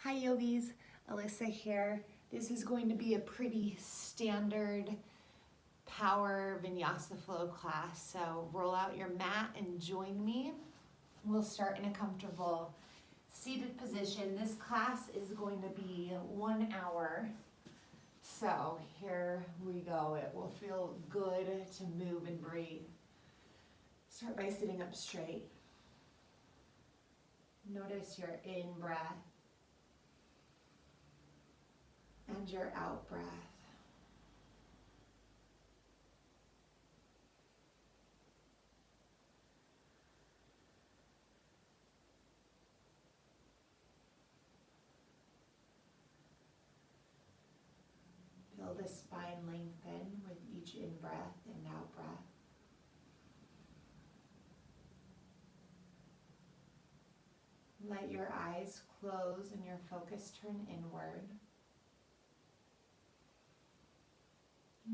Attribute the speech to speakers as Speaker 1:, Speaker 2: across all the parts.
Speaker 1: Hi yogis, Alyssa here. This is going to be a pretty standard power vinyasa flow class. So roll out your mat and join me. We'll start in a comfortable seated position. This class is going to be 1 hour. So here we go. It will feel good to move and breathe. Start by sitting up straight. Notice your in-breath and your out breath. Feel the spine lengthen with each in-breath and out-breath. Let your eyes close and your focus turn inward.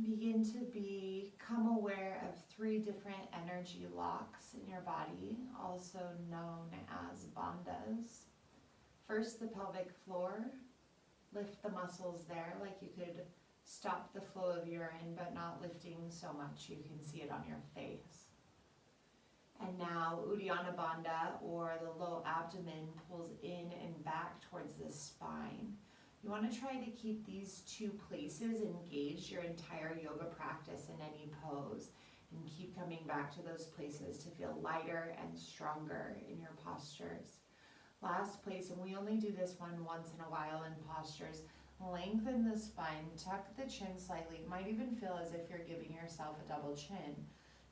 Speaker 1: Begin to become aware of 3 different energy locks in your body, also known as bandhas. First, the pelvic floor. Lift the muscles there like you could stop the flow of urine, but not lifting so much you can see it on your face. And now Uddiyana Bandha, or the low abdomen, pulls in and back towards the spine. You want to try to keep these 2 places engaged your entire yoga practice in any pose, and keep coming back to those places to feel lighter and stronger in your postures. Last place, and we only do this one once in a while in postures, lengthen the spine, tuck the chin slightly. It might even feel as if you're giving yourself a double chin.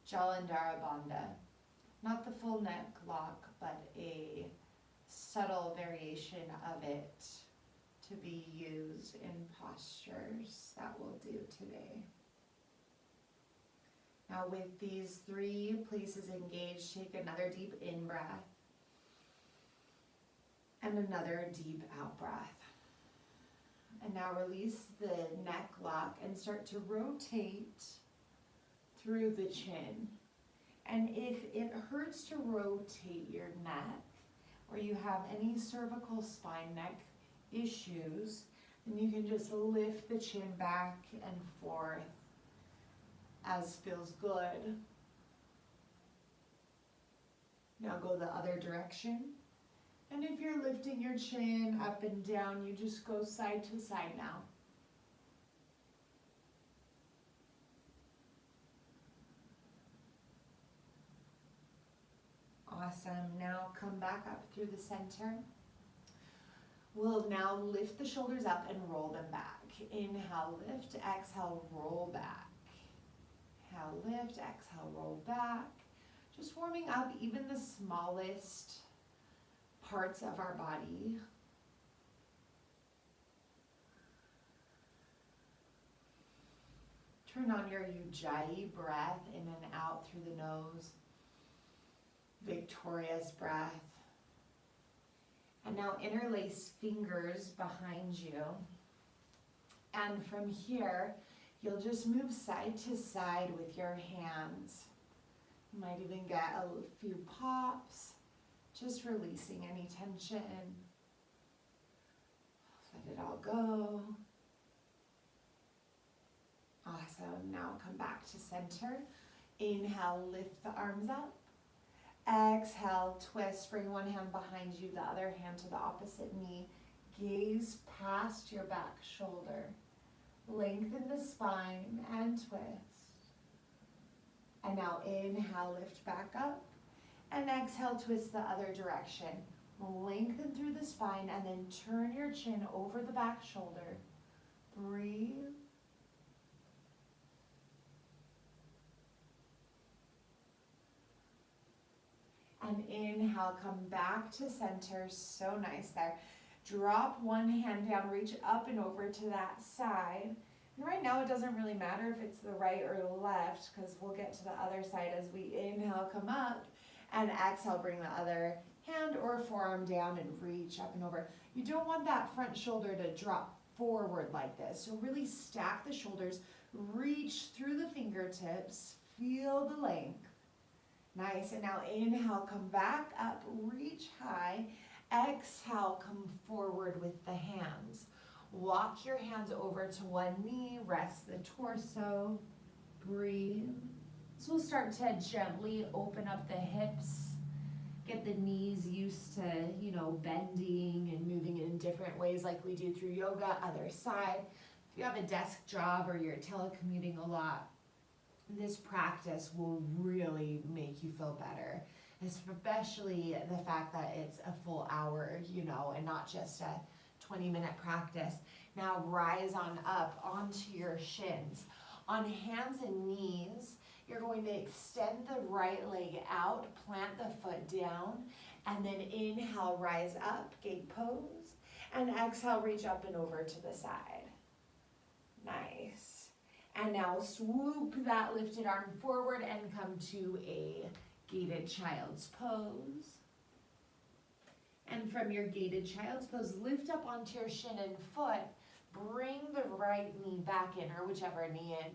Speaker 1: Jalandhara Bandha. Not the full neck lock, but a subtle variation of it to be used in postures that we'll do today. Now with these 3 places engaged, take another deep in-breath and another deep out-breath. And now release the neck lock and start to rotate through the chin. And if it hurts to rotate your neck, or you have any cervical spine neck issues, then you can just lift the chin back and forth as feels good. Now go the other direction. And if you're lifting your chin up and down, you just go side to side now. Awesome. Now come back up through the center. We'll now lift the shoulders up and roll them back. Inhale, lift, exhale, roll back. Inhale, lift, exhale, roll back. Just warming up even the smallest parts of our body. Turn on your Ujjayi breath in and out through the nose. Victorious breath. And now interlace fingers behind you. And from here, you'll just move side to side with your hands. You might even get a few pops, just releasing any tension. Let it all go. Awesome. Now come back to center. Inhale, lift the arms up. Exhale, twist, bring one hand behind you, the other hand to the opposite knee. Gaze past your back shoulder. Lengthen the spine and twist. And now inhale, lift back up. And exhale, twist the other direction. Lengthen through the spine and then turn your chin over the back shoulder. Breathe. And inhale, come back to center. So nice there. Drop one hand down, reach up and over to that side. And right now it doesn't really matter if it's the right or the left, because we'll get to the other side as we inhale, come up, and exhale, bring the other hand or forearm down and reach up and over. You don't want that front shoulder to drop forward like this. So really stack the shoulders, reach through the fingertips, feel the length. Nice, and now inhale, come back up, reach high. Exhale, come forward. forward with the hands. Walk your hands over to one knee, rest the torso, breathe. So we'll start to gently open up the hips, get the knees used to, bending and moving in different ways like we do through yoga. Other side. If you have a desk job or you're telecommuting a lot, this practice will really make you feel better, especially the fact that it's a full hour, and not just a 20-minute practice. Now rise on up onto your shins. On hands and knees, you're going to extend the right leg out, plant the foot down, and then inhale, rise up, gate pose, and exhale, reach up and over to the side. Nice. And now swoop that lifted arm forward and come to a gated child's pose. And from your gated child's pose, lift up onto your shin and foot, bring the right knee back in, or whichever knee in,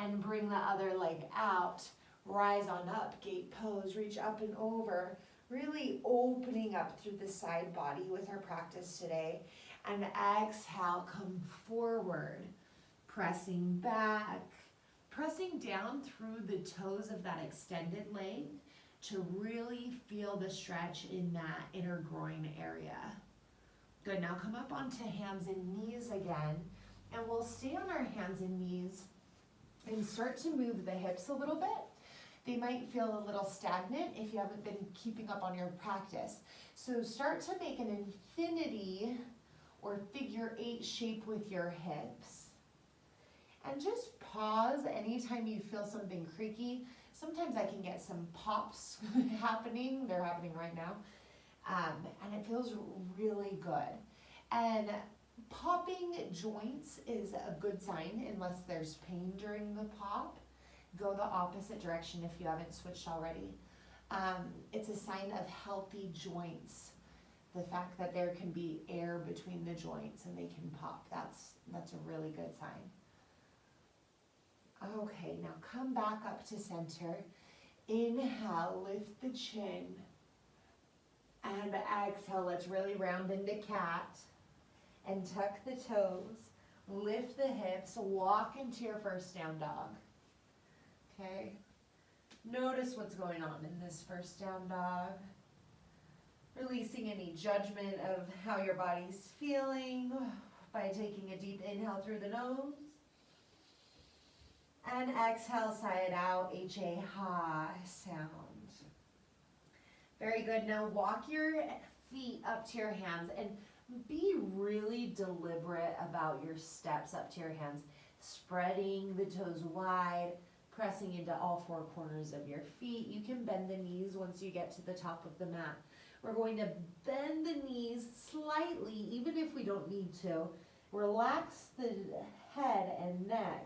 Speaker 1: and bring the other leg out. Rise on up, gate pose, reach up and over, really opening up through the side body with our practice today. And exhale, come forward, pressing back, pressing down through the toes of that extended leg to really feel the stretch in that inner groin area. Good, now come up onto hands and knees again, and we'll stay on our hands and knees and start to move the hips a little bit. They might feel a little stagnant if you haven't been keeping up on your practice. So start to make an infinity or figure 8 shape with your hips. And just pause anytime you feel something creaky. Sometimes I can get some pops happening. They're happening right now. And it feels really good. And popping joints is a good sign unless there's pain during the pop. Go the opposite direction if you haven't switched already. It's a sign of healthy joints. The fact that there can be air between the joints and they can pop, that's a really good sign. Okay, now come back up to center. Inhale, lift the chin. And exhale, let's really round into cat. And tuck the toes. Lift the hips, walk into your first down dog. Okay? Notice what's going on in this first down dog. Releasing any judgment of how your body's feeling by taking a deep inhale through the nose. And exhale, side out, H-A, ha sound. Very good. Now walk your feet up to your hands and be really deliberate about your steps up to your hands. Spreading the toes wide, pressing into all 4 corners of your feet. You can bend the knees once you get to the top of the mat. We're going to bend the knees slightly, even if we don't need to. Relax the head and neck.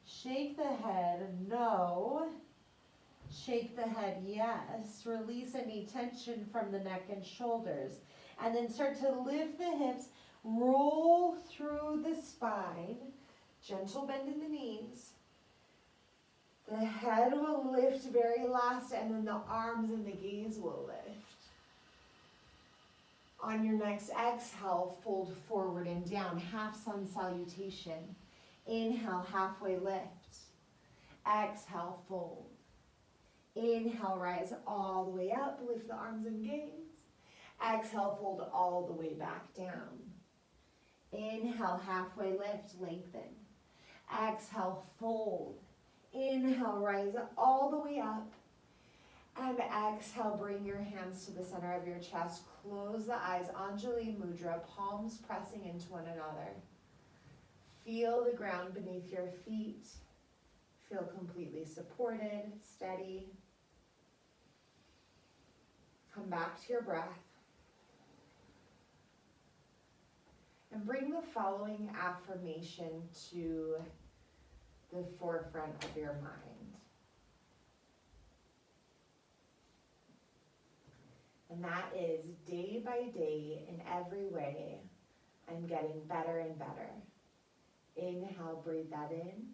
Speaker 1: Shake the head, no. Shake the head, yes. Release any tension from the neck and shoulders. And then start to lift the hips, roll through the spine. Gentle bend in the knees. The head will lift very last, and then the arms and the gaze will lift. On your next exhale, fold forward and down, half sun salutation. Inhale, halfway lift. Exhale, fold. Inhale, rise all the way up, lift the arms and gaze. Exhale, fold all the way back down. Inhale, halfway lift, lengthen. Exhale, fold. Inhale, rise all the way up. And exhale, bring your hands to the center of your chest. Close the eyes, Anjali Mudra, palms pressing into one another. Feel the ground beneath your feet. Feel completely supported, steady. Come back to your breath. And bring the following affirmation to the forefront of your mind. And that is, day by day, in every way, I'm getting better and better. Inhale, breathe that in.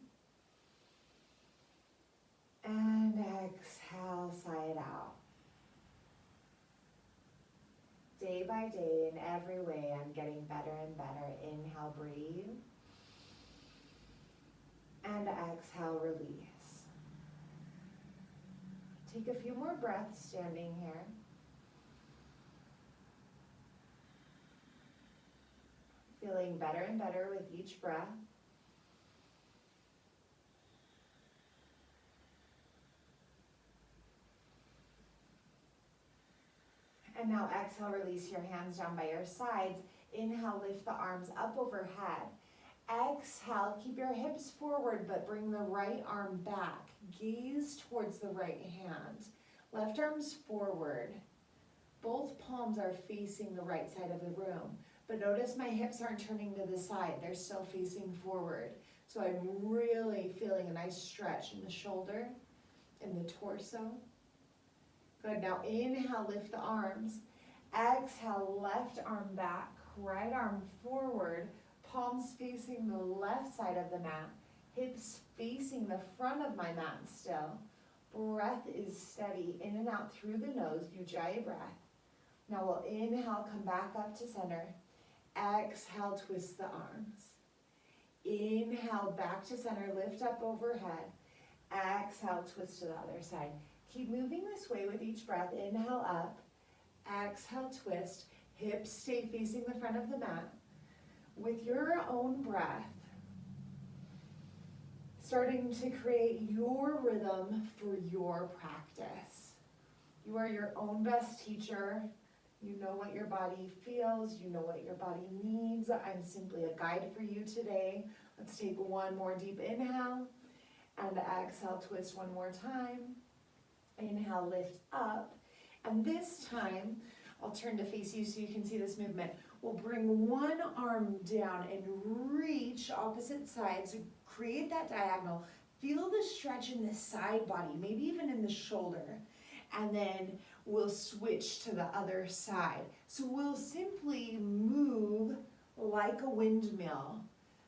Speaker 1: And exhale, sigh it out. day by day, in every way, I'm getting better and better. Inhale, breathe. And exhale, release. Take a few more breaths standing here. Feeling better and better with each breath. And now exhale, release your hands down by your sides. Inhale, lift the arms up overhead. Exhale, keep your hips forward, but bring the right arm back. Gaze towards the right hand. Left arm's forward. Both palms are facing the right side of the room. But notice my hips aren't turning to the side. They're still facing forward. So I'm really feeling a nice stretch in the shoulder, in the torso. Good, now inhale, lift the arms. Exhale, left arm back, right arm forward, palms facing the left side of the mat, hips facing the front of my mat still. Breath is steady, in and out through the nose, Ujjayi breath. Now we'll inhale, come back up to center. Exhale, twist the arms. Inhale, back to center, lift up overhead. Exhale, twist to the other side. Keep moving this way with each breath. Inhale up, exhale, twist. Hips stay facing the front of the mat. With your own breath, starting to create your rhythm for your practice. You are your own best teacher. You know what your body feels. You know what your body needs. I'm simply a guide for you today. Let's take one more deep inhale and exhale, twist one more time. Inhale, lift up. And this time, I'll turn to face you so you can see this movement. We'll bring one arm down and reach opposite sides. So create that diagonal. Feel the stretch in the side body, maybe even in the shoulder. And then we'll switch to the other side. So we'll simply move like a windmill,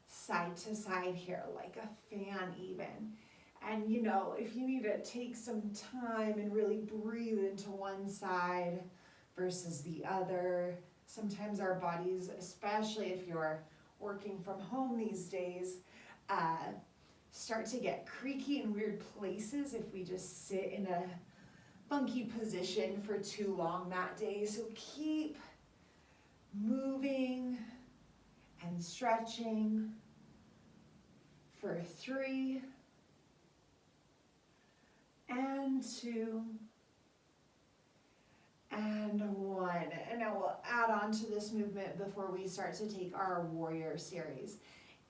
Speaker 1: side to side here, like a fan even. And you know, if you need to take some time and really breathe into one side versus the other, sometimes our bodies, especially if you're working from home these days, start to get creaky in weird places if we just sit in a funky position for too long that day. So keep moving and stretching for 3 and 2 and 1. And now we'll add on to this movement before we start to take our warrior series.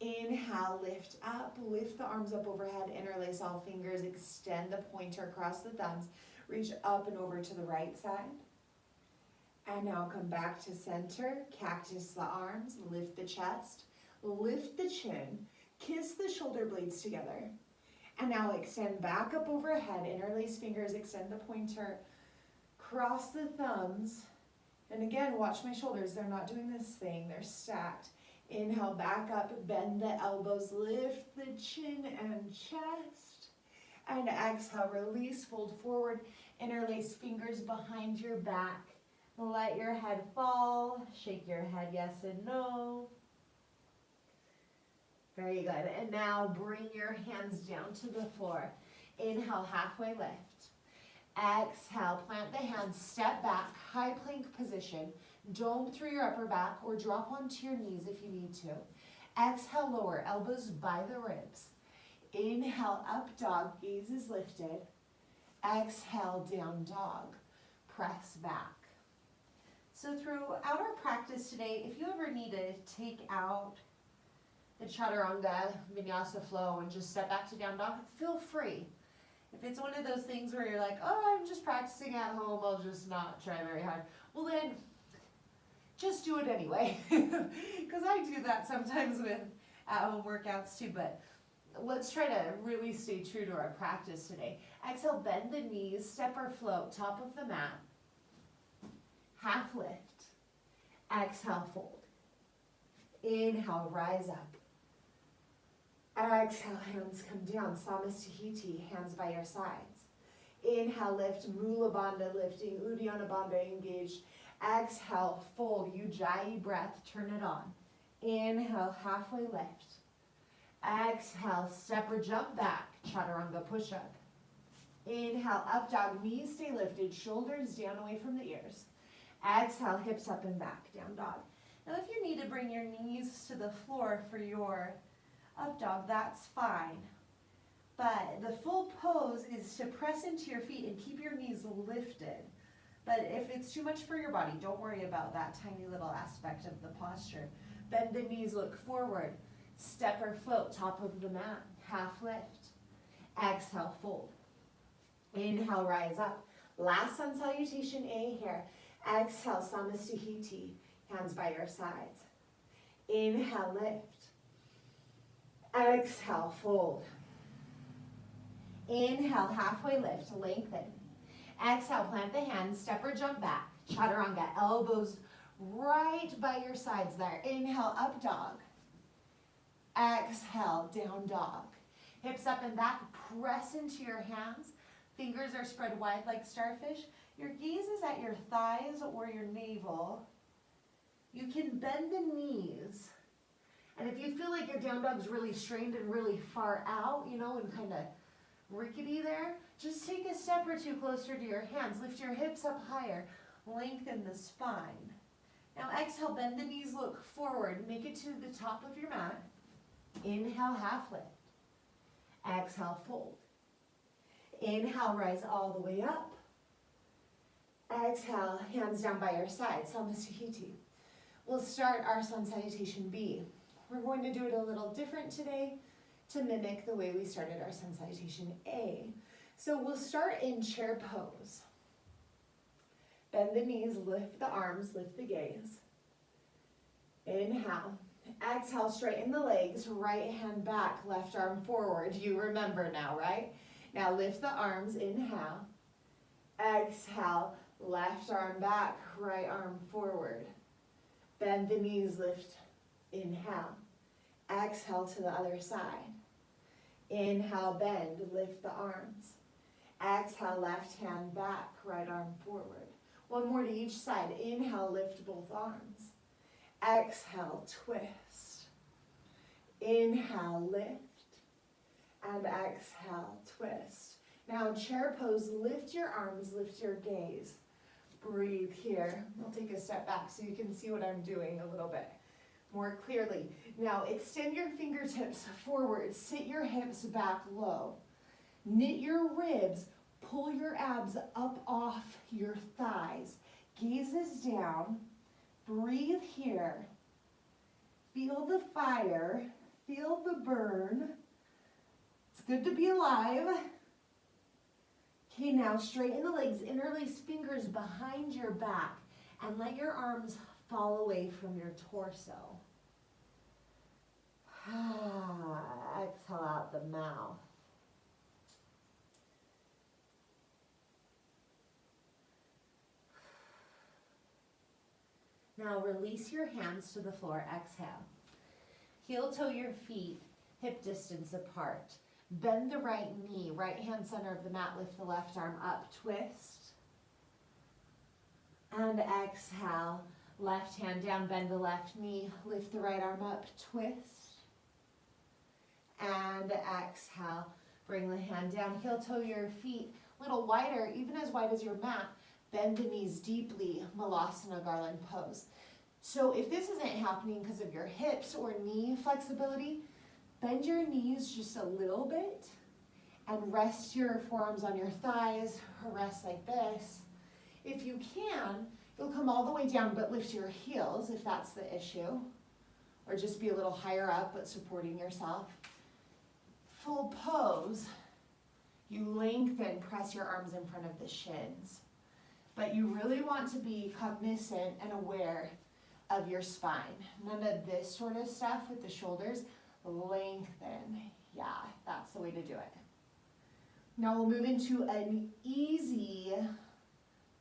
Speaker 1: Inhale, lift up, lift the arms up overhead, interlace all fingers, extend the pointer across the thumbs, reach up and over to the right side. And now come back to center, cactus the arms, lift the chest, lift the chin, kiss the shoulder blades together. And now extend back up overhead, interlace fingers, extend the pointer, cross the thumbs. And again, watch my shoulders, they're not doing this thing, they're stacked. Inhale, back up, bend the elbows, lift the chin and chest. And exhale, release, fold forward, interlace fingers behind your back. Let your head fall, shake your head yes and no. Very good. And now bring your hands down to the floor. Inhale, halfway lift. Exhale, plant the hands, step back, high plank position. Dome through your upper back or drop onto your knees if you need to. Exhale, lower, elbows by the ribs. Inhale, up dog, gaze is lifted. Exhale, down dog, press back. So throughout our practice today, if you ever need to take out the chaturanga, vinyasa flow and just step back to down dog, feel free. If it's one of those things where you're like, oh, I'm just practicing at home, I'll just not try very hard. Well then, just do it anyway. Because I do that sometimes with at-home workouts too, but let's try to really stay true to our practice today. Exhale, bend the knees, step or float, top of the mat. Half lift. Exhale, fold. Inhale, rise up. Exhale, hands come down, Samasthiti, hands by your sides. Inhale, lift, Mula Bandha lifting, Uddiyana Bandha engaged. Exhale, fold, Ujjayi breath, turn it on. Inhale, halfway lift. Exhale, step or jump back, chaturanga push-up. Inhale, up dog, knees stay lifted, shoulders down away from the ears. Exhale, hips up and back, down dog. Now if you need to bring your knees to the floor for your up dog, that's fine. But the full pose is to press into your feet and keep your knees lifted. But if it's too much for your body, don't worry about that tiny little aspect of the posture. Bend the knees, look forward. Step or float, top of the mat, half lift. Exhale, fold. Inhale, rise up. Last sun salutation A here. Exhale, Samastahiti, hands by your sides. Inhale, lift. Exhale, fold. Inhale, halfway lift, lengthen. Exhale, plant the hands, step or jump back. Chaturanga, elbows right by your sides there. Inhale, up dog. Exhale, down dog. Hips up and back, press into your hands. Fingers are spread wide like starfish. Your gaze is at your thighs or your navel. You can bend the knees. And if you feel like your down dog's really strained and really far out, you know, and kind of rickety there, just take a step or two closer to your hands. Lift your hips up higher. Lengthen the spine. Now exhale, bend the knees, look forward. Make it to the top of your mat. Inhale, half lift. Exhale, fold. Inhale, rise all the way up. Exhale, hands down by your side, Samastahiti. We'll start our sun salutation B. We're going to do it a little different today to mimic the way we started our sun salutation A. So we'll start in chair pose. Bend the knees, lift the arms, lift the gaze. Inhale. Exhale, straighten the legs, right hand back, left arm forward. You remember now, right? Now lift the arms, inhale. Exhale, left arm back, right arm forward. Bend the knees, lift, inhale. Exhale to the other side. Inhale, bend, lift the arms. Exhale, left hand back, right arm forward. One more to each side. Inhale, lift both arms. Exhale, twist. Inhale, lift. And exhale, twist. Now chair pose, lift your arms, lift your gaze. Breathe here. I'll take a step back so you can see what I'm doing a little bit more clearly. Now extend your fingertips forward, sit your hips back low. Knit your ribs, pull your abs up off your thighs. Gazes down, breathe here. Feel the fire, feel the burn. It's good to be alive. Okay, now straighten the legs, interlace fingers behind your back, and let your arms fall away from your torso. Exhale out the mouth. Now release your hands to the floor, exhale. Heel toe your feet, hip distance apart. Bend the right knee, right hand center of the mat, lift the left arm up, twist. And exhale, left hand down, bend the left knee, lift the right arm up, twist. And exhale, bring the hand down, heel toe your feet a little wider, even as wide as your mat. Bend the knees deeply, Malasana garland pose. So if this isn't happening because of your hips or knee flexibility, bend your knees just a little bit and rest your forearms on your thighs, or rest like this. If you can, you'll come all the way down but lift your heels if that's the issue, or just be a little higher up but supporting yourself. Full pose, you lengthen, press your arms in front of the shins. But you really want to be cognizant and aware of your spine. None of this sort of stuff with the shoulders. Lengthen. Yeah, that's the way to do it. Now we'll move into an easy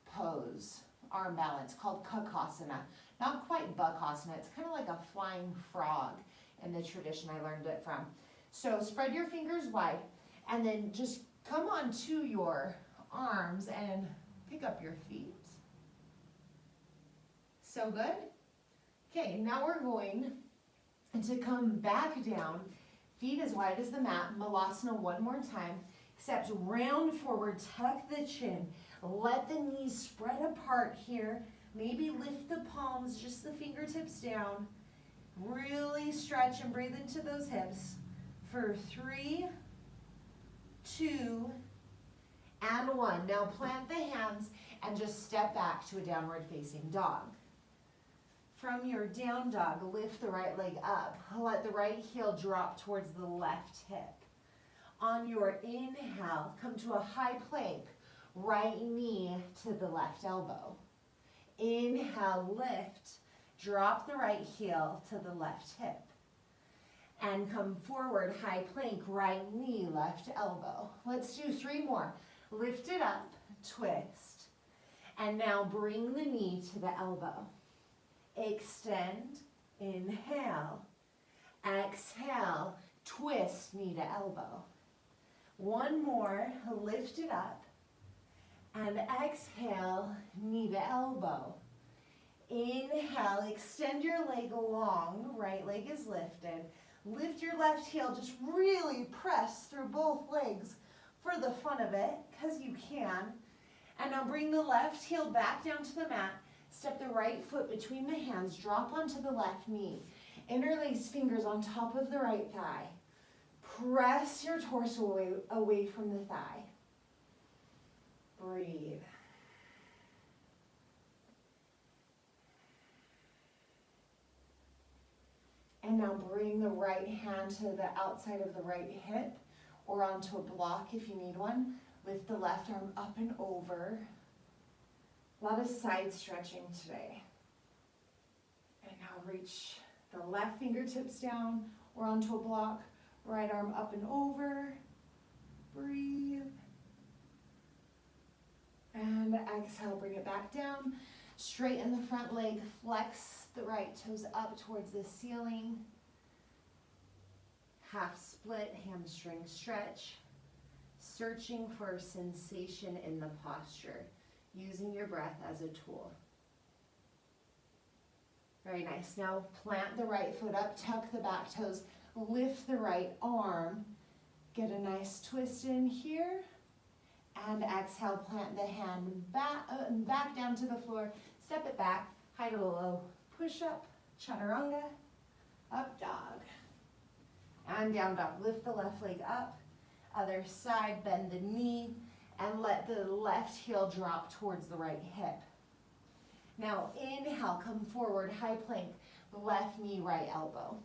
Speaker 1: pose, arm balance, called Kakasana. Not quite Bakasana, it's kind of like a flying frog in the tradition I learned it from. So spread your fingers wide and then just come onto your arms and pick up your feet. So good. Okay, now we're going to come back down, feet as wide as the mat, Malasana one more time, except round forward, tuck the chin, let the knees spread apart here, maybe lift the palms, just the fingertips down, really stretch and breathe into those hips for 3, 2, and 1. Now plant the hands and just step back to a downward facing dog. From your down dog, lift the right leg up. Let the right heel drop towards the left hip. On your inhale, come to a high plank. Right knee to the left elbow. Inhale, lift. Drop the right heel to the left hip. And come forward, high plank, right knee, left elbow. Let's do 3 more. Lift it up, twist. And now bring the knee to the elbow. Extend, inhale, exhale, twist knee to elbow. 1 more, lift it up, and exhale, knee to elbow. Inhale, extend your leg long, right leg is lifted. Lift your left heel, just really press through both legs for the fun of it, because you can. And now bring the left heel back down to the mat. Step the right foot between the hands, drop onto the left knee. Interlace fingers on top of the right thigh. Press your torso away from the thigh. Breathe. And now bring the right hand to the outside of the right hip or onto a block if you need one. Lift the left arm up and over. A lot of side stretching today. And now reach the left fingertips down or onto a block. Right arm up and over. Breathe. And exhale, bring it back down. Straighten the front leg, flex the right toes up towards the ceiling. Half split, hamstring stretch. Searching for sensation in the posture. Using your breath as a tool. Very nice. Now plant the right foot up, tuck the back toes, lift the right arm. Get a nice twist in here. And exhale, plant the hand back down to the floor. Step it back, high to low, push up, chaturanga, up dog. And down dog. Lift the left leg up. Other side, bend the knee. And let the left heel drop towards the right hip. Now inhale, come forward, high plank, left knee, right elbow.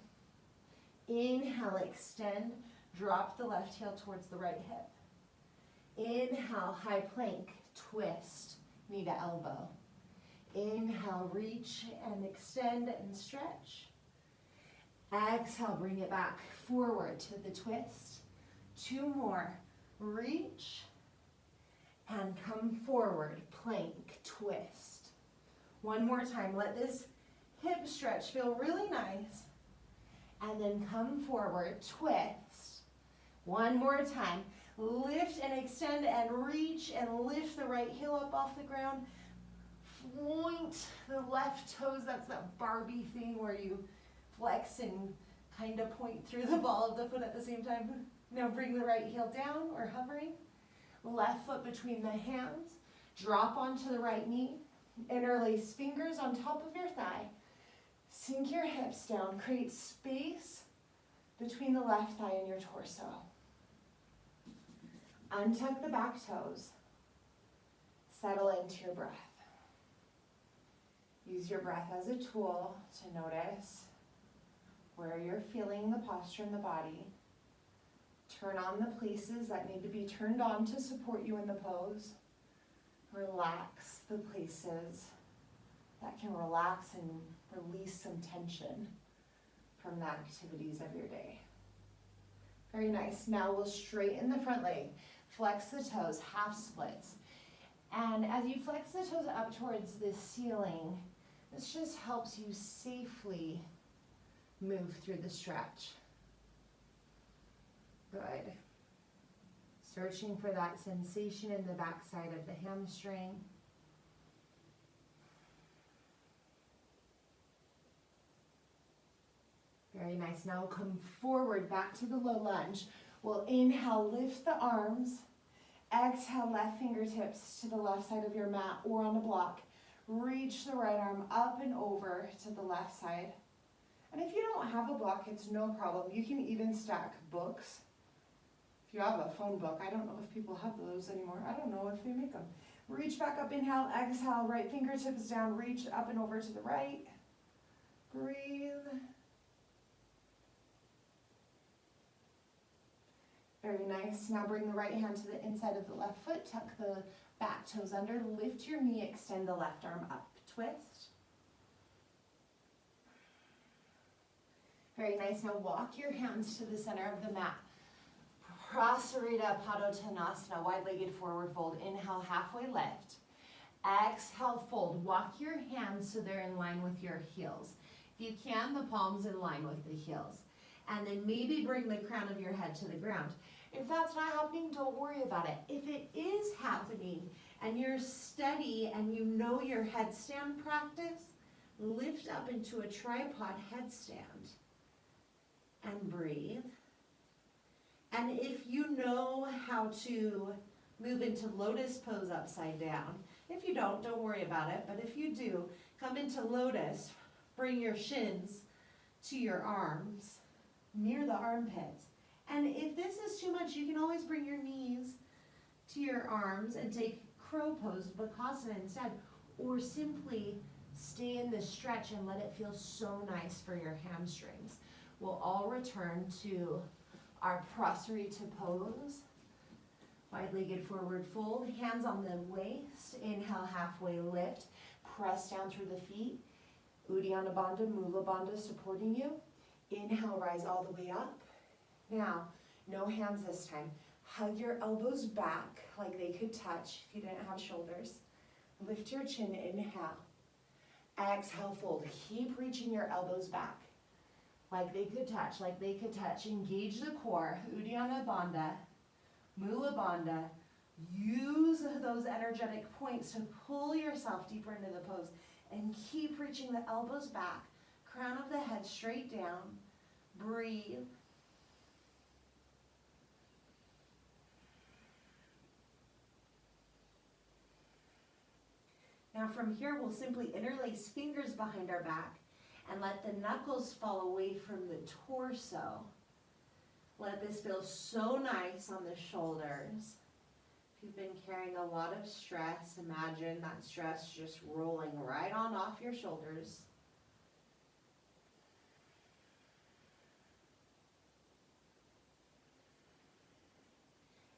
Speaker 1: Inhale, extend, drop the left heel towards the right hip. Inhale, high plank, twist, knee to elbow. Inhale, reach and extend and stretch. Exhale, bring it back forward to the twist. 2 more, reach. And come forward, plank, twist. 1 more time, let this hip stretch feel really nice. And then come forward, twist. 1 more time, lift and extend and reach and lift the right heel up off the ground. Point the left toes, that's that Barbie thing where you flex and kind of point through the ball of the foot at the same time. Now bring the right heel down or hovering. Left foot between the hands, drop onto the right knee, interlace fingers on top of your thigh, sink your hips down, create space between the left thigh and your torso. Untuck the back toes, settle into your breath. Use your breath as a tool to notice where you're feeling the posture in the body. Turn on the places that need to be turned on to support you in the pose. Relax the places that can relax and release some tension from the activities of your day. Very nice. Now we'll straighten the front leg. Flex the toes, half splits. And as you flex the toes up towards the ceiling, this just helps you safely move through the stretch. Good. Searching for that sensation in the backside of the hamstring. Very nice. Now come forward, back to the low lunge. We'll inhale, lift the arms. Exhale, left fingertips to the left side of your mat or on a block. Reach the right arm up and over to the left side. And if you don't have a block, it's no problem. You can even stack books. If you have a phone book, I don't know if people have those anymore. I don't know if they make them. Reach back up, inhale, exhale, right fingertips down, reach up and over to the right. Breathe. Very nice. Now bring the right hand to the inside of the left foot, tuck the back toes under, lift your knee, extend the left arm up, twist. Very nice. Now walk your hands to the center of the mat. Prasarita Padottanasana, wide-legged forward fold. Inhale, halfway lift. Exhale, fold. Walk your hands so they're in line with your heels. If you can, the palms in line with the heels. And then maybe bring the crown of your head to the ground. If that's not happening, don't worry about it. If it is happening and you're steady and you know your headstand practice, lift up into a tripod headstand and breathe. And if you know how to move into lotus pose upside down, if you don't worry about it. But if you do, come into lotus, bring your shins to your arms, near the armpits. And if this is too much, you can always bring your knees to your arms and take crow pose, Bakasana instead, or simply stay in this stretch and let it feel so nice for your hamstrings. We'll all return to our Prasarita pose. Wide-legged forward fold, hands on the waist, inhale, halfway lift, press down through the feet. Uddiyana Bandha, Mula Bandha supporting you. Inhale, rise all the way up. Now, no hands this time. Hug your elbows back like they could touch if you didn't have shoulders. Lift your chin, inhale. Exhale, fold. Keep reaching your elbows back like they could touch, like they could touch. Engage the core, Uddiyana Bandha, Mula Bandha. Use those energetic points to pull yourself deeper into the pose and keep reaching the elbows back, crown of the head straight down. Breathe. Now from here, we'll simply interlace fingers behind our back and let the knuckles fall away from the torso. Let this feel so nice on the shoulders. If you've been carrying a lot of stress, imagine that stress just rolling right on off your shoulders.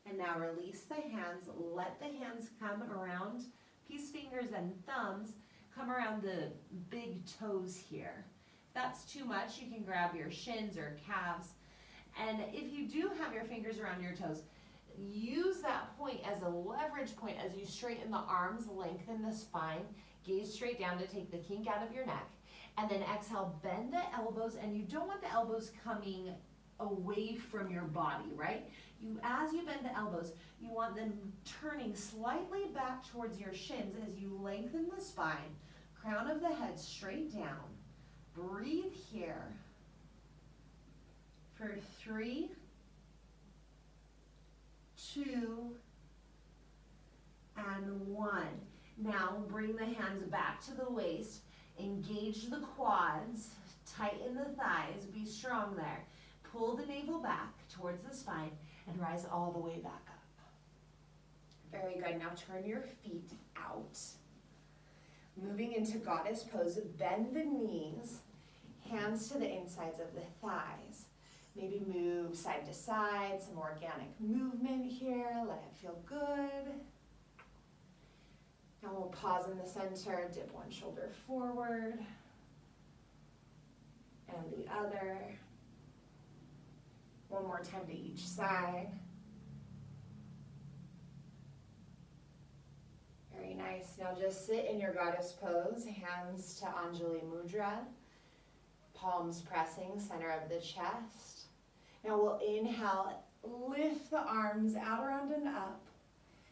Speaker 1: And now release the hands. Let the hands come around, peace fingers and thumbs, come around the big toes here. If that's too much, you can grab your shins or calves. And if you do have your fingers around your toes, use that point as a leverage point as you straighten the arms, lengthen the spine, gaze straight down to take the kink out of your neck. And then exhale, bend the elbows, and you don't want the elbows coming away from your body, right? As you bend the elbows, you want them turning slightly back towards your shins as you lengthen the spine, crown of the head straight down. Breathe here for 3, 2, and 1. Now bring the hands back to the waist, engage the quads, tighten the thighs, be strong there. Pull the navel back towards the spine and rise all the way back up. Very good. Now turn your feet out. Moving into goddess pose, bend the knees, hands to the insides of the thighs. Maybe move side to side, some organic movement here. Let it feel good. Now we'll pause in the center, dip one shoulder forward and the other. One more time to each side. Very nice. Now just sit in your goddess pose, hands to Anjali Mudra, palms pressing center of the chest. Now we'll inhale, lift the arms out, around, and up,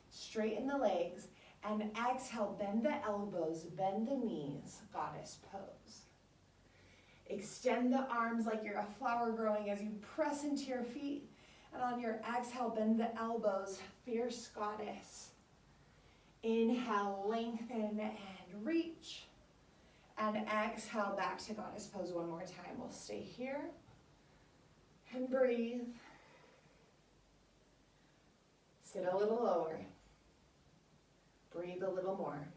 Speaker 1: straighten the legs, and exhale, bend the elbows, bend the knees, goddess pose.
Speaker 2: Extend the arms like you're a flower growing as you press into your feet. And on your exhale, bend the elbows, fierce goddess. Inhale, lengthen and reach. And exhale, back to goddess pose one more time. We'll stay here and breathe. Sit a little lower. Breathe a little more.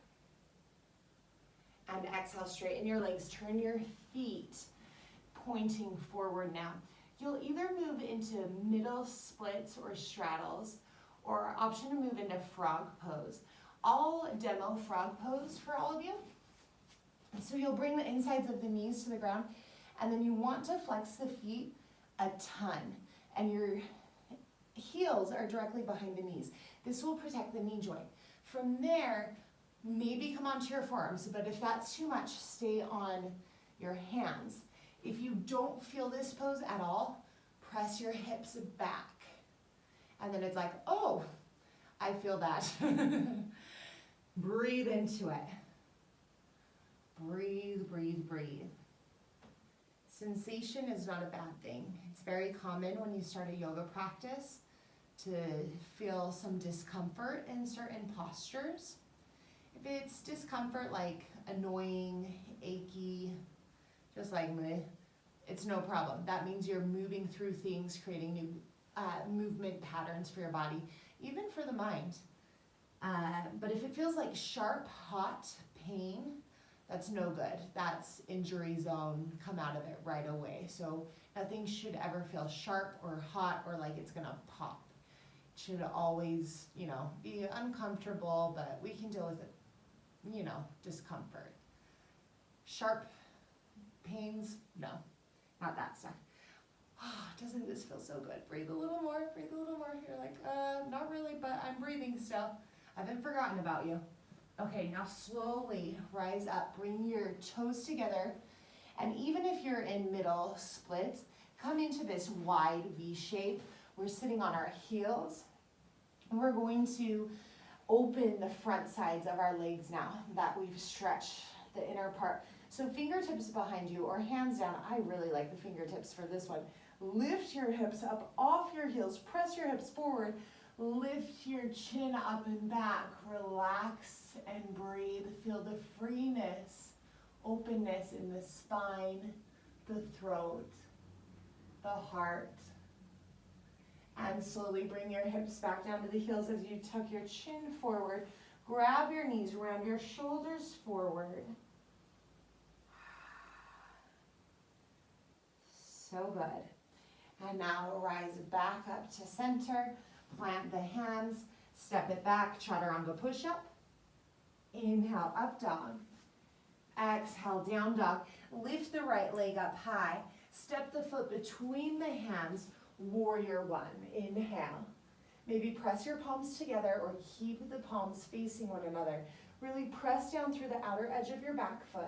Speaker 2: And exhale, straighten your legs. Turn your feet pointing forward now. You'll either move into middle splits or straddles, or option to move into frog pose. I'll demo frog pose for all of you. So you'll bring the insides of the knees to the ground, and then you want to flex the feet a ton, and your heels are directly behind the knees. This will protect the knee joint. From there, maybe come onto your forearms, but if that's too much, stay on your hands. If you don't feel this pose at all, press your hips back. And then it's like, oh, I feel that. Breathe into it. Breathe, breathe, breathe. Sensation is not a bad thing. It's very common when you start a yoga practice to feel some discomfort in certain postures. If it's discomfort like annoying, achy, just like meh, it's no problem. That means you're moving through things, creating new movement patterns for your body, even for the mind. But if it feels like sharp, hot pain, that's no good. That's injury zone. Come out of it right away. So nothing should ever feel sharp or hot or like it's gonna pop. It should always, be uncomfortable, but we can deal with it, discomfort. Sharp pains, no, not that stuff. Doesn't this feel so good? Breathe a little more, breathe a little more. You're like, not really, but I'm breathing still. I haven't forgotten about you. Okay, now slowly rise up, bring your toes together, and even if you're in middle splits, come into this wide V shape. We're sitting on our heels, and we're going to open the front sides of our legs now that we've stretched the inner part. So fingertips behind you or hands down. I really like the fingertips for this one. Lift your hips up off your heels, press your hips forward, lift your chin up and back, relax and breathe. Feel the freeness, openness in the spine, the throat, the heart. And slowly bring your hips back down to the heels as you tuck your chin forward. Grab your knees, round your shoulders forward. So good. And now rise back up to center. Plant the hands, step it back, chaturanga push-up. Inhale, up dog. Exhale, down dog. Lift the right leg up high. Step the foot between the hands, warrior one. Inhale. Maybe press your palms together or keep the palms facing one another. Really press down through the outer edge of your back foot.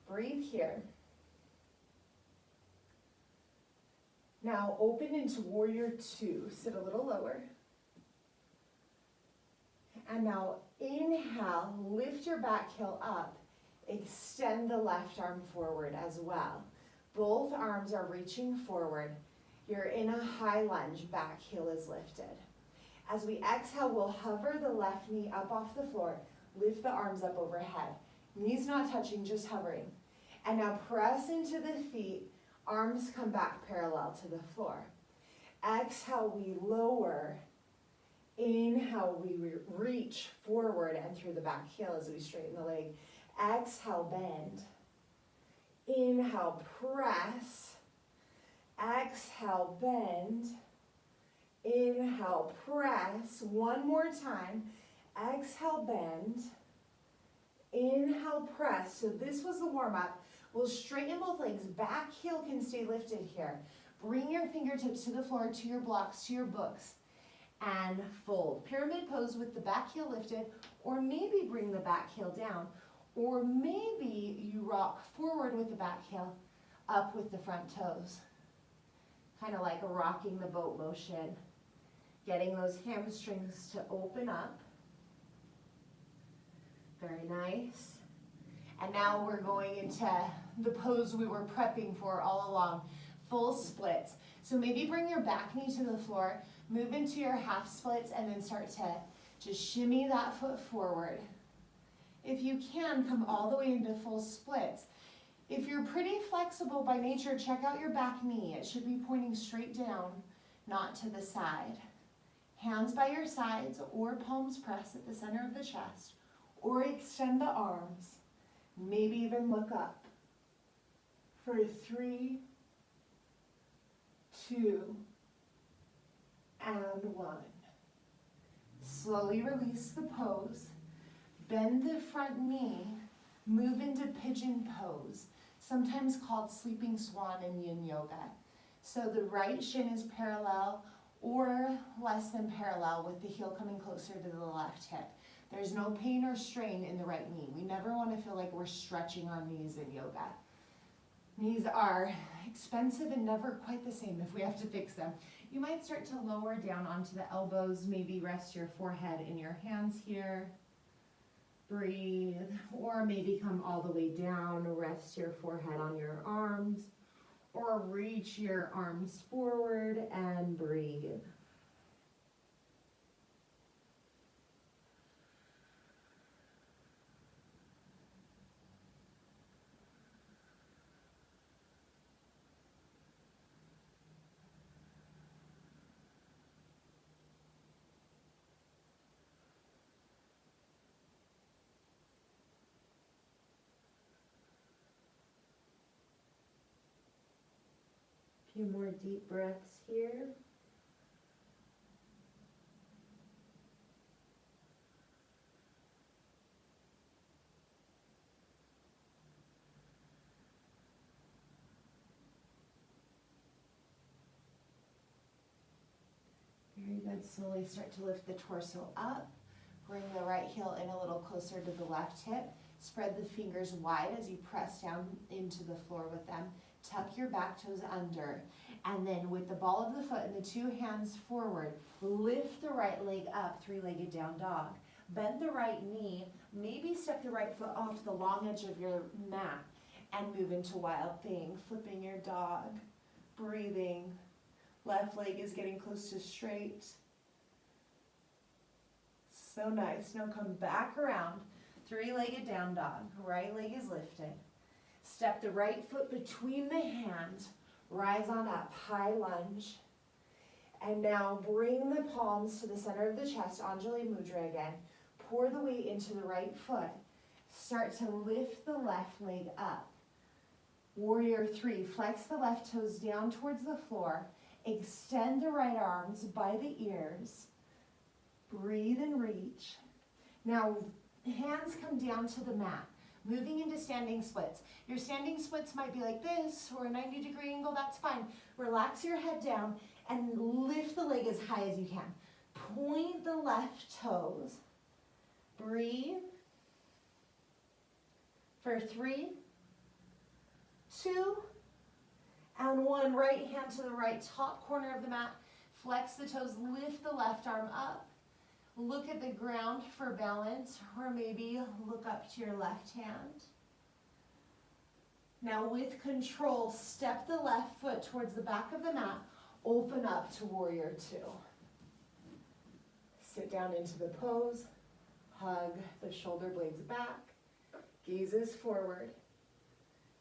Speaker 2: Breathe here. Now open into warrior two. Sit a little lower. And now inhale, lift your back heel up. Extend the left arm forward as well. Both arms are reaching forward. You're in a high lunge, back heel is lifted. As we exhale, we'll hover the left knee up off the floor. Lift the arms up overhead. Knees not touching, just hovering. And now press into the feet. Arms come back parallel to the floor. Exhale, we lower. Inhale, we reach forward and through the back heel as we straighten the leg. Exhale, bend. Inhale, press. Exhale, bend. Inhale, press. One more time. Exhale, bend. Inhale, press. So this was the warm-up. We'll straighten both legs. Back heel can stay lifted here. Bring your fingertips to the floor, to your blocks, to your books, and fold. Pyramid pose with the back heel lifted, or maybe bring the back heel down, or maybe you rock forward with the back heel, up with the front toes. Kind of like a rocking the boat motion. Getting those hamstrings to open up. Very nice. And now we're going into the pose we were prepping for all along, full splits. So maybe bring your back knee to the floor, move into your half splits, and then start to just shimmy that foot forward. If you can, come all the way into full splits. If you're pretty flexible by nature, check out your back knee. It should be pointing straight down, not to the side. Hands by your sides or palms press at the center of the chest, or extend the arms. Maybe even look up for 3, 2, and 1. Slowly release the pose. Bend the front knee. Move into pigeon pose, sometimes called sleeping swan in yin yoga. So the right shin is parallel or less than parallel with the heel coming closer to the left hip. There's no pain or strain in the right knee. We never want to feel like we're stretching our knees in yoga. Knees are expensive and never quite the same if we have to fix them. You might start to lower down onto the elbows, maybe rest your forehead in your hands here. Breathe, or maybe come all the way down, rest your forehead on your arms, or reach your arms forward and breathe. A few more deep breaths here. Very good. Slowly start to lift the torso up. Bring the right heel in a little closer to the left hip. Spread the fingers wide as you press down into the floor with them. Tuck your back toes under. And then with the ball of the foot and the 2 hands forward, lift the right leg up, 3-legged down dog. Bend the right knee, maybe step the right foot off the long edge of your mat and move into wild thing, flipping your dog, breathing. Left leg is getting close to straight. So nice. Now come back around, 3-legged down dog. Right leg is lifted. Step the right foot between the hands. Rise on up, high lunge. And now bring the palms to the center of the chest, Anjali Mudra again. Pour the weight into the right foot. Start to lift the left leg up. Warrior 3, flex the left toes down towards the floor. Extend the right arms by the ears. Breathe and reach. Now, hands come down to the mat. Moving into standing splits. Your standing splits might be like this or a 90-degree angle, that's fine. Relax your head down and lift the leg as high as you can. Point the left toes. Breathe. For 3, 2, and 1. Right hand to the right top corner of the mat. Flex the toes, lift the left arm up. Look at the ground for balance, or maybe look up to your left hand. Now with control, step the left foot towards the back of the mat, open up to Warrior 2. Sit down into the pose, hug the shoulder blades back, gazes forward.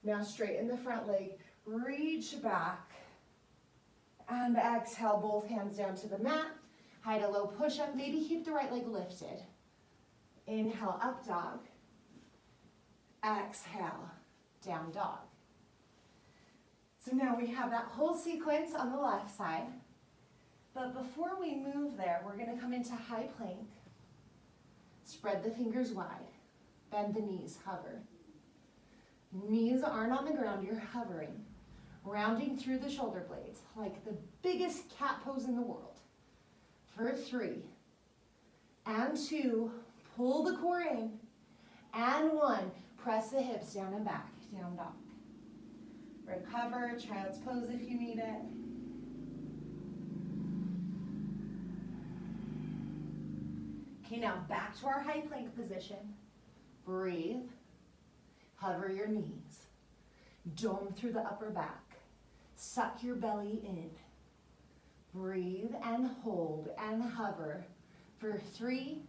Speaker 2: Now straighten the front leg, reach back, and exhale, both hands down to the mat. Hide a low push-up, maybe keep the right leg lifted. Inhale, up dog. Exhale, down dog. So now we have that whole sequence on the left side. But before we move there, we're gonna come into high plank. Spread the fingers wide. Bend the knees, hover. Knees aren't on the ground, you're hovering. Rounding through the shoulder blades, like the biggest cat pose in the world. For 3, and 2, pull the core in, and 1, press the hips down and back, down dog. Recover, child's pose if you need it. Okay, now back to our high plank position. Breathe. Hover your knees. Dome through the upper back. Suck your belly in. Breathe and hold and hover for 3,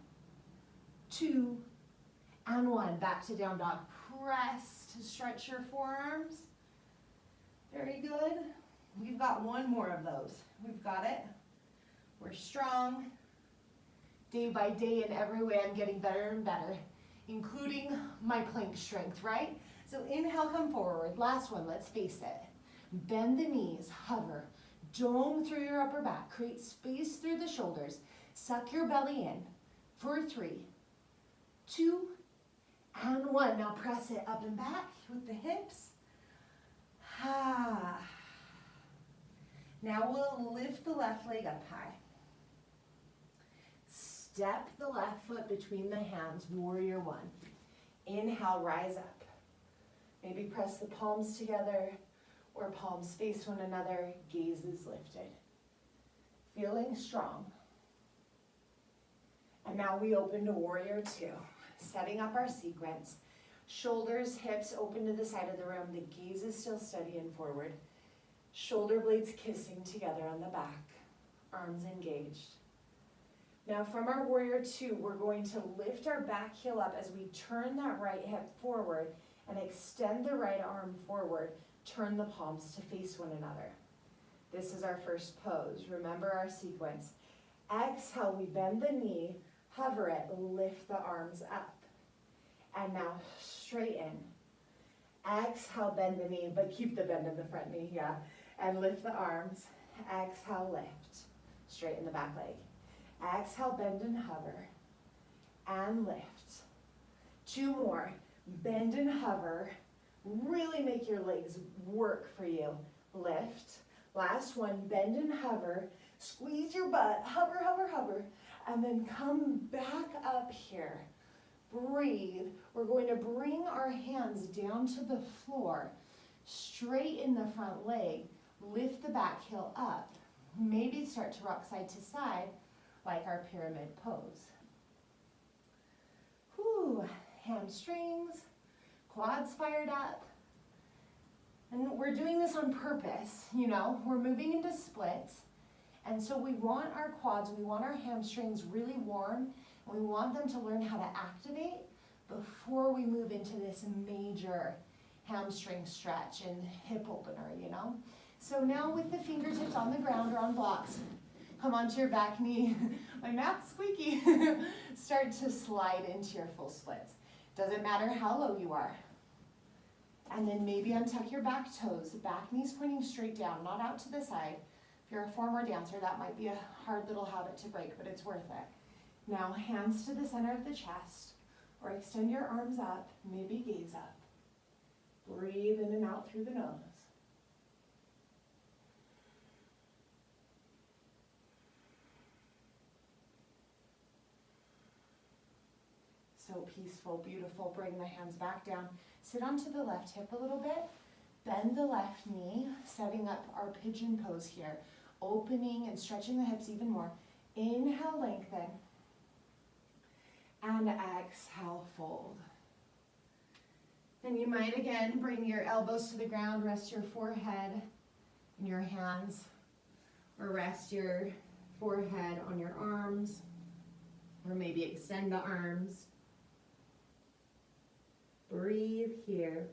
Speaker 2: 2, and 1. Back to down dog. Press to stretch your forearms. Very good. We've got one more of those. We've got it. We're strong. Day by day, in every way, I'm getting better and better, including my plank strength, right? So inhale, come forward. Last one, let's face it. Bend the knees, hover. Dome through your upper back. Create space through the shoulders. Suck your belly in for 3, 2, and 1. Now press it up and back with the hips. Now we'll lift the left leg up high. Step the left foot between the hands, warrior 1. Inhale, rise up. Maybe press the palms together or palms face one another, gaze is lifted. Feeling strong. And now we open to warrior 2, setting up our sequence. Shoulders, hips open to the side of the room. The gaze is still steady and forward. Shoulder blades kissing together on the back. Arms engaged. Now from our warrior 2, we're going to lift our back heel up as we turn that right hip forward and extend the right arm forward. Turn the palms to face one another. This is our first pose. Remember our sequence. Exhale, we bend the knee, hover it, lift the arms up. And now straighten. Exhale, bend the knee, but keep the bend in the front knee, yeah. And lift the arms. Exhale, lift. Straighten the back leg. Exhale, bend and hover. And lift. 2 more. Bend and hover. Really make your legs work for you. Lift. Last one, bend and hover. Squeeze your butt. Hover, hover, hover. And then come back up here. Breathe. We're going to bring our hands down to the floor. Straighten the front leg. Lift the back heel up. Maybe start to rock side to side like our pyramid pose. Whew. Hamstrings. Quads fired up. And we're doing this on purpose, you know, we're moving into splits. And so we want our quads, we want our hamstrings really warm, and we want them to learn how to activate before we move into this major hamstring stretch and hip opener, you know. So now with the fingertips on the ground or on blocks, come onto your back knee. My math's squeaky. Start to slide into your full splits. Doesn't matter how low you are. And then maybe untuck your back toes, back knees pointing straight down, not out to the side. If you're a former dancer, that might be a hard little habit to break, but it's worth it. Now hands to the center of the chest, or extend your arms up, maybe gaze up. Breathe in and out through the nose. So peaceful, beautiful. Bring the hands back down. Sit onto the left hip a little bit. Bend the left knee, setting up our pigeon pose here. Opening and stretching the hips even more. Inhale, lengthen. And exhale, fold. And you might again bring your elbows to the ground, rest your forehead in your hands, or rest your forehead on your arms, or maybe extend the arms. Breathe here.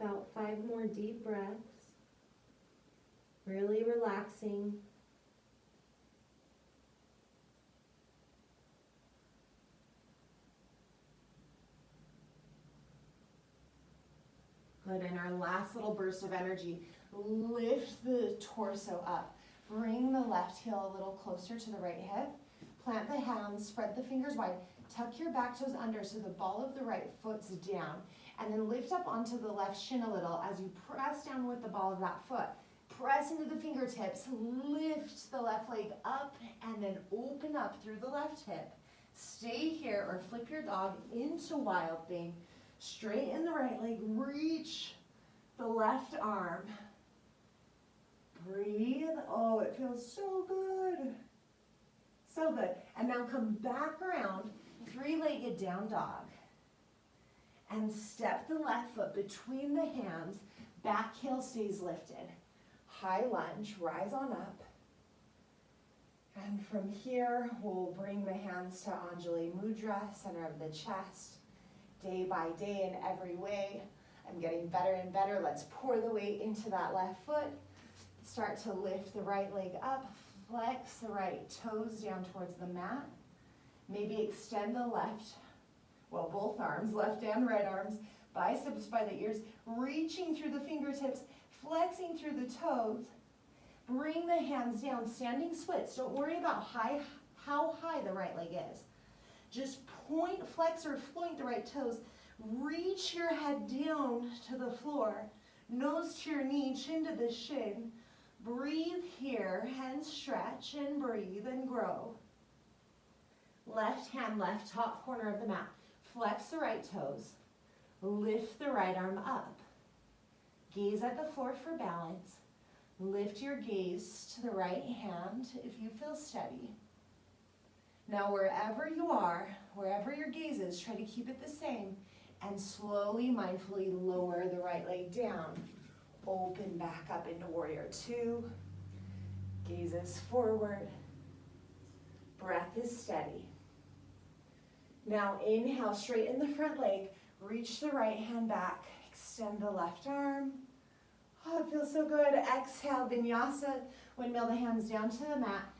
Speaker 3: About 5 more deep breaths. Really relaxing.
Speaker 2: Good, and our last little burst of energy, lift the torso up. Bring the left heel a little closer to the right hip. Plant the hands, spread the fingers wide. Tuck your back toes under so the ball of the right foot's down. And then lift up onto the left shin a little as you press down with the ball of that foot. Press into the fingertips, lift the left leg up, and then open up through the left hip. Stay here or flip your dog into wild thing. Straighten the right leg, reach the left arm. Breathe. Oh, it feels so good. So good. And now come back around, three-legged down dog. And step the left foot between the hands. Back heel stays lifted. High lunge, rise on up. And from here, we'll bring the hands to Anjali Mudra, center of the chest. Day by day in every way. I'm getting better and better. Let's pour the weight into that left foot. Start to lift the right leg up. Flex the right toes down towards the mat. Maybe extend the left, well, both arms, left and right arms, biceps by the ears, reaching through the fingertips, flexing through the toes. Bring the hands down, standing splits. Don't worry about how high the right leg is. Just point, flex or point the right toes. Reach your head down to the floor. Nose to your knee, chin to the shin. Breathe here and stretch and breathe and grow. Left hand, left top corner of the mat. Flex the right toes. Lift the right arm up. Gaze at the floor for balance. Lift your gaze to the right hand if you feel steady. Now wherever you are, wherever your gaze is, try to keep it the same and slowly, mindfully lower the right leg down. Open back up into warrior two. Gazes forward. Breath is steady. Now inhale, straighten the front leg. Reach the right hand back. Extend the left arm. Oh, it feels so good. Exhale, Vinyasa. Windmill the hands down to the mat.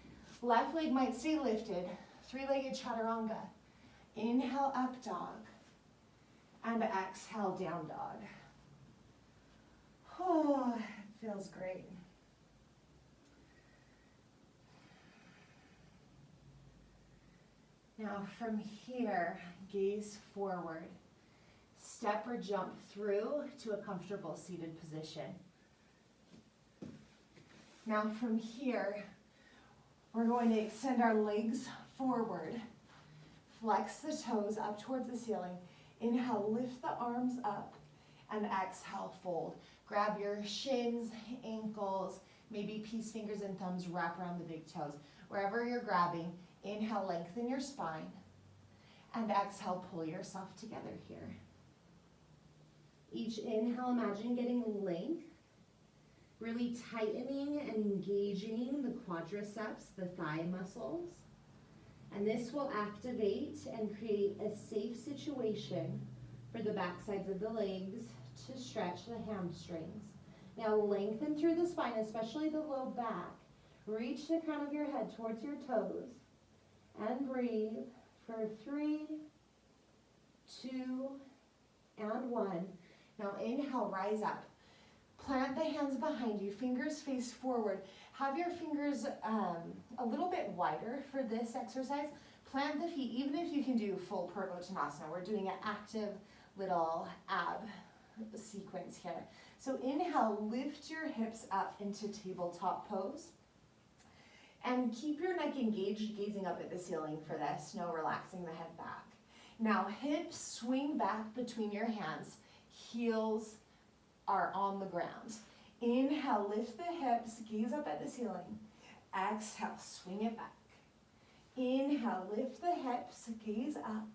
Speaker 2: Left leg might stay lifted. Three-legged chaturanga. Inhale, up dog. And exhale, down dog. Oh, it feels great. Now from here, gaze forward. Step or jump through to a comfortable seated position. Now from here, we're going to extend our legs forward. Flex the toes up towards the ceiling. Inhale, lift the arms up, and exhale, fold. Grab your shins, ankles, maybe peace fingers and thumbs wrap around the big toes. Wherever you're grabbing, inhale, lengthen your spine, and exhale, pull yourself together here. Each inhale, imagine getting length, really tightening and engaging the quadriceps, the thigh muscles. And this will activate and create a safe situation for the back sides of the legs to stretch the hamstrings. Now lengthen through the spine, especially the low back. Reach the crown of your head towards your toes and breathe for 3, 2, and 1. Now inhale, rise up. Plant the hands behind you, fingers face forward. Have your fingers a little bit wider for this exercise. Plant the feet, even if you can do full Purvottanasana. We're doing an active little ab sequence here. So inhale, lift your hips up into tabletop pose. And keep your neck engaged, gazing up at the ceiling for this. No relaxing the head back. Now hips swing back between your hands. Heels are on the ground. Inhale, lift the hips, gaze up at the ceiling. Exhale, swing it back. Inhale, lift the hips, gaze up.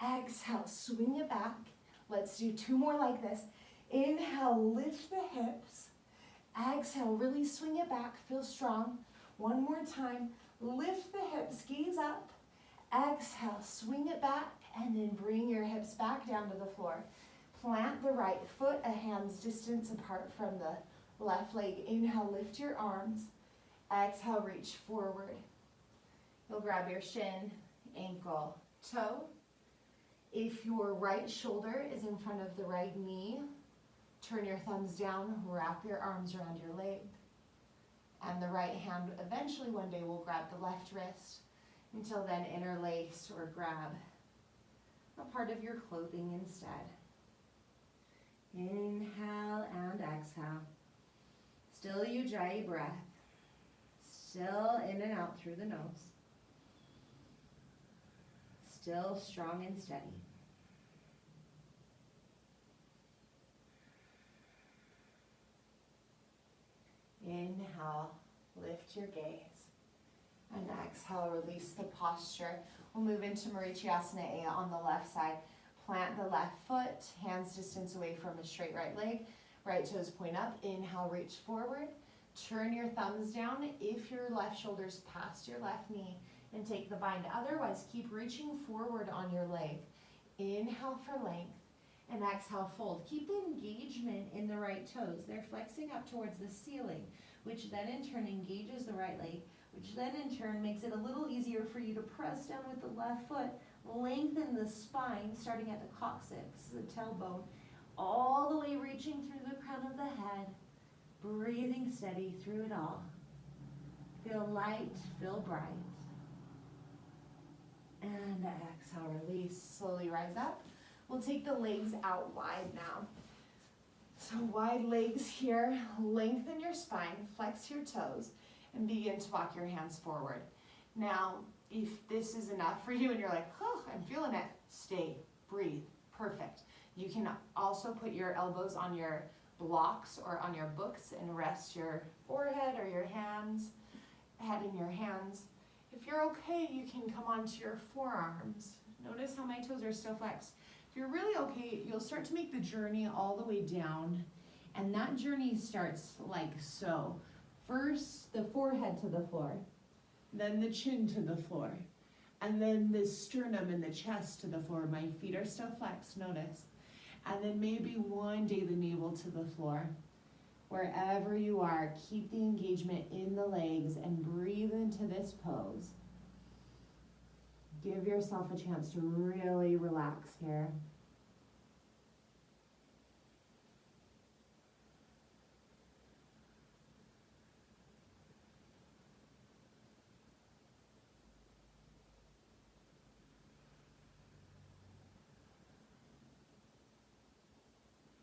Speaker 2: Exhale, swing it back. Let's do 2 more like this. Inhale, lift the hips. Exhale, really swing it back, feel strong. 1 more time, lift the hips, gaze up. Exhale, swing it back, and then bring your hips back down to the floor. Plant the right foot a hand's distance apart from the left leg. Inhale, lift your arms. Exhale, reach forward. You'll grab your shin, ankle, toe. If your right shoulder is in front of the right knee, turn your thumbs down, wrap your arms around your leg. And the right hand eventually one day will grab the left wrist. Until then, interlace or grab a part of your clothing instead. Inhale and exhale. Still Ujjayi breath. Still in and out through the nose.
Speaker 3: still strong and steady.
Speaker 1: Inhale, lift your gaze. And exhale, release the posture. We'll move into Marichiyasana A on the left side. Plant the left foot, hands distance away from a straight right leg. Right toes point up. Inhale, reach forward. Turn your thumbs down if your left shoulder's past your left knee, and take the bind. Otherwise, keep reaching forward on your leg. Inhale for length, and exhale, fold. Keep the engagement in the right toes. They're flexing up towards the ceiling, which then in turn engages the right leg, which then in turn makes it a little easier for you to press down with the left foot. Lengthen the spine, starting at the coccyx, the tailbone, all the way reaching through the crown of the head, breathing steady through it all. Feel light, feel bright. And exhale, release, slowly rise up. We'll take the legs out wide now. So wide legs here, lengthen your spine, flex your toes, and begin to walk your hands forward. Now, if this is enough for you and you're like, oh, I'm feeling it, stay, breathe, perfect. You can also put your elbows on your blocks or on your books and rest your forehead or your hands, head in your hands. If you're okay, you can come onto your forearms. Notice how my toes are still flexed. If you're really okay, you'll start to make the journey all the way down, and that journey starts like so. First, the forehead to the floor, then the chin to the floor, and then the sternum and the chest to the floor. My feet are still flexed, notice. And then maybe one day the navel to the floor. Wherever you are, keep the engagement in the legs and breathe into this pose. Give yourself a chance to really relax here.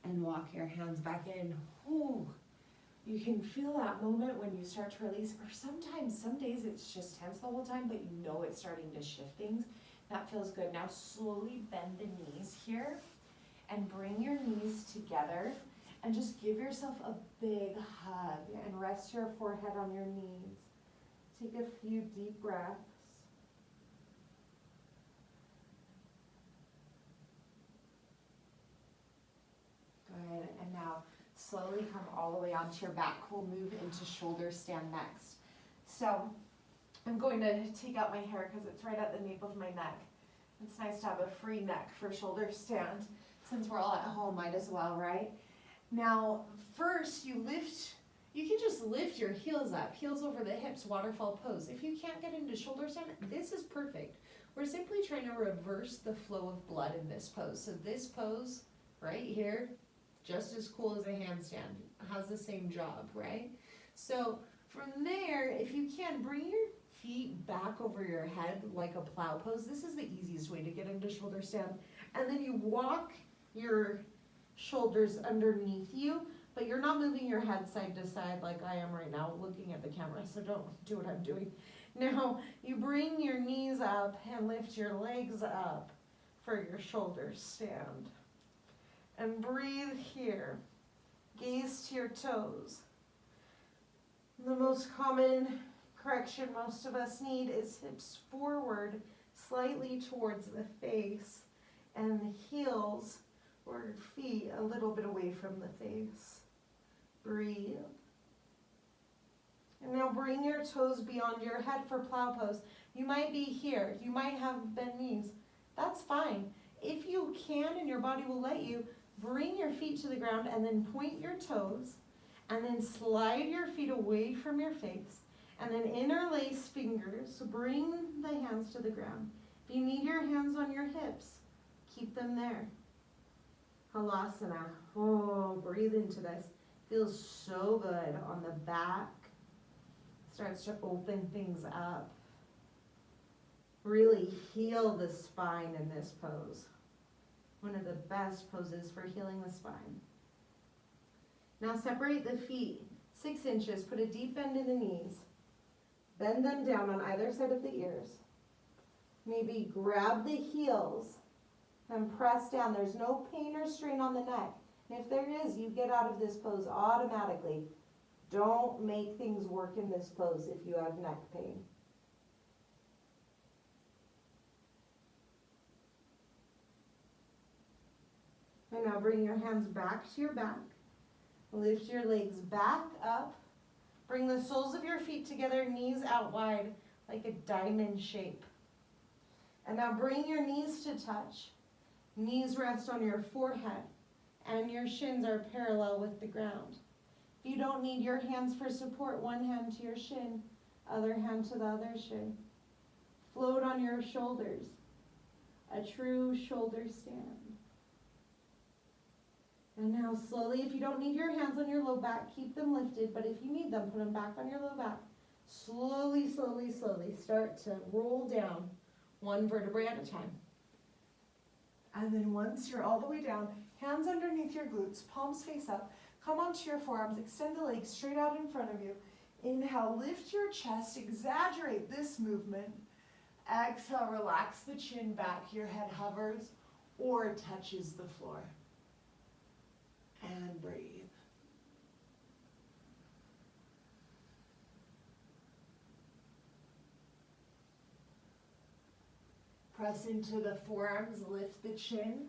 Speaker 1: And walk your hands back in. Ooh. You can feel that moment when you start to release, or sometimes, some days it's just tense the whole time, but you know it's starting to shift things. That feels good. Now slowly bend the knees here and bring your knees together and just give yourself a big hug and rest your forehead on your knees. Take a few deep breaths. Good, and now slowly come all the way onto your back. We'll move into shoulder stand next. So I'm going to take out my hair because it's right at the nape of my neck. It's nice to have a free neck for shoulder stand. Since we're all at home, might as well, right? Now, first you can just lift your heels up, heels over the hips, waterfall pose. If you can't get into shoulder stand, this is perfect. We're simply trying to reverse the flow of blood in this pose. So this pose right here, just as cool as a handstand, has the same job, right? So from there, if you can, bring your feet back over your head like a plow pose. This is the easiest way to get into shoulder stand. And then you walk your shoulders underneath you, but you're not moving your head side to side like I am right now looking at the camera, so don't do what I'm doing. Now, you bring your knees up and lift your legs up for your shoulder stand. And breathe here. Gaze to your toes. The most common correction most of us need is hips forward, slightly towards the face, and the heels or feet a little bit away from the face. Breathe. And now bring your toes beyond your head for plow pose. You might be here. You might have bent knees. That's fine. If you can and your body will let you, bring your feet to the ground and then point your toes and then slide your feet away from your face and then interlace fingers. So bring the hands to the ground. If you need your hands on your hips, keep them there. Halasana. Oh, breathe into this. Feels so good on the back. Starts to open things up. Really heal the spine in this pose. One of the best poses for healing the spine. Now separate the feet 6 inches. Put a deep bend in the knees. Bend them down on either side of the ears.
Speaker 4: Maybe grab the heels and press down. There's no pain or strain on the neck. And if there is, you get out of this pose automatically. Don't make things work in this pose if you have neck pain. And now bring your hands back to your back. Lift your legs back up. Bring the soles of your feet together, knees out wide, like a diamond shape. And now bring your knees to touch. Knees rest on your forehead, and your shins are parallel with the ground. If you don't need your hands for support, one hand to your shin, other hand to the other shin. Float on your shoulders, a true shoulder stand. And now slowly, if you don't need your hands on your low back, keep them lifted, but if you need them, put them back on your low back. Slowly, slowly, slowly start to roll down one vertebrae at a time. And then once you're all the way down, hands underneath your glutes, palms face up, come onto your forearms, extend the legs straight out in front of you. Inhale, lift your chest, exaggerate this movement. Exhale, relax the chin back, your head hovers or touches the floor. And breathe. Press into the forearms, lift the chin,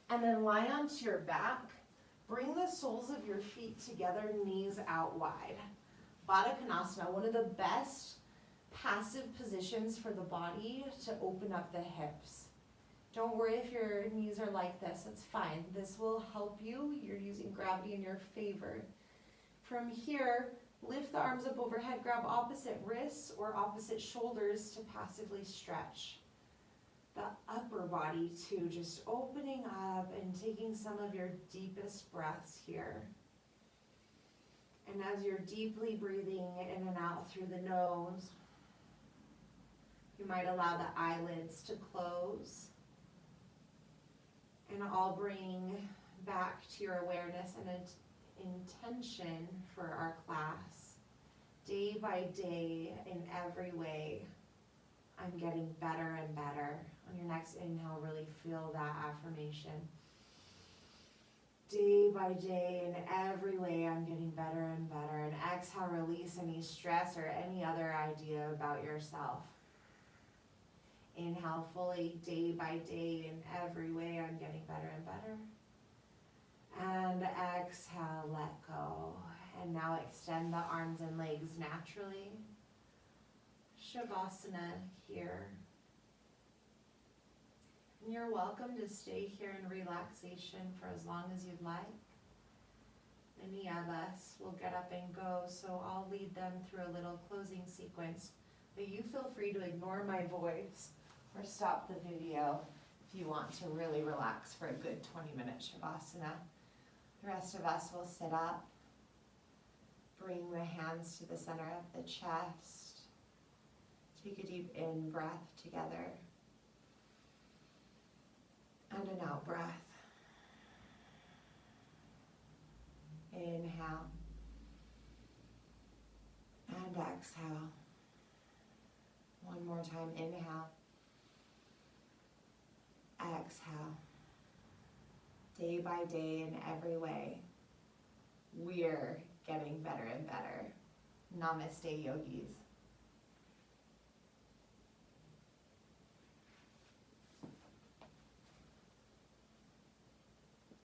Speaker 4: and then lie onto your back. Bring the soles of your feet together, knees out wide. Baddha Konasana, one of the best passive positions for the body to open up the hips. Don't worry if your knees are like this, it's fine. This will help you. You're using gravity in your favor. From here, lift the arms up overhead, grab opposite wrists or opposite shoulders to passively stretch the upper body too, just opening up and taking some of your deepest breaths here. And as you're deeply breathing in and out through the nose, you might allow the eyelids to close. And I'll bring back to your awareness and intention for our class. Day by day, in every way, I'm getting better and better. On your next inhale, really feel that affirmation. Day by day, in every way, I'm getting better and better. And exhale, release any stress or any other idea about yourself. Inhale fully, day by day, in every way, I'm getting better and better. And exhale, let go. And now extend the arms and legs naturally. Shavasana here. And you're welcome to stay here in relaxation for as long as you'd like. Many of us will get up and go, so I'll lead them through a little closing sequence. But you feel free to ignore my voice or stop the video if you want to really relax for a good 20-minute Shavasana. The rest of us will sit up. Bring the hands to the center of the chest. Take a deep in breath together. And an out breath. Inhale. And exhale. One more time, inhale. Exhale. Day by day, in every way, we're getting better and better. Namaste, yogis.